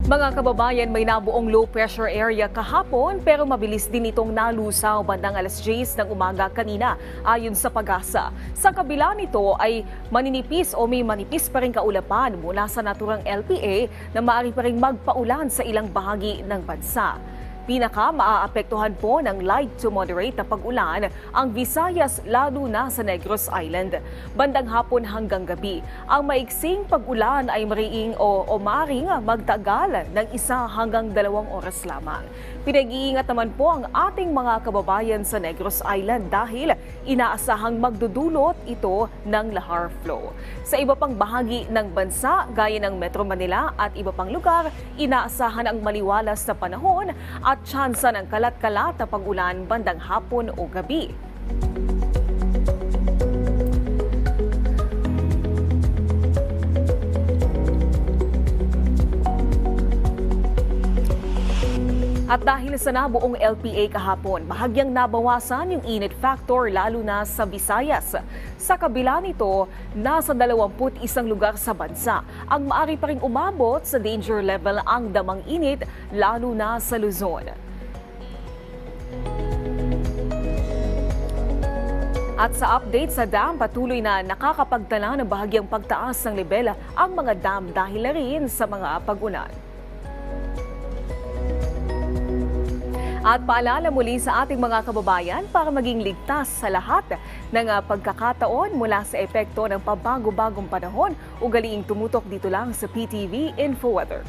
Mga kababayan, may nabuong low pressure area kahapon pero mabilis din itong nalusaw bandang alas 10 ng umaga kanina ayon sa Pag-asa. Sa kabila nito ay maninipis o may manipis pa rin kaulapan mula sa naturang LPA na maaari pa rin magpaulan sa ilang bahagi ng bansa. Pinaka-maaapektuhan po ng light to moderate na pag-ulan ang Visayas lalo na sa Negros Island. Bandang hapon hanggang gabi, ang maiksing pag-ulan ay maaaring magtagal ng 1 hanggang 2 oras lamang. Pinag-iingat naman po ang ating mga kababayan sa Negros Island dahil inaasahang magdudulot ito ng lahar flow. Sa iba pang bahagi ng bansa, gaya ng Metro Manila at iba pang lugar, inaasahan ang maliwalas na panahon at tsansa ng kalat-kalat na pag-ulan bandang hapon o gabi. At dahil sa nabuong LPA kahapon, bahagyang nabawasan yung init factor lalo na sa Visayas. Sa kabila nito, nasa 21 lugar sa bansa ang maaari pa ring umabot sa danger level ang damang init lalo na sa Luzon. At sa update sa dam, patuloy na nakakapagtala ng bahagyang pagtaas ng level ang mga dam dahil na rin sa mga pag-ulan. At paalala muli sa ating mga kababayan para maging ligtas sa lahat ng pagkakataon mula sa epekto ng pabago-bagong panahon, ugaliing tumutok dito lang sa PTV InfoWeather.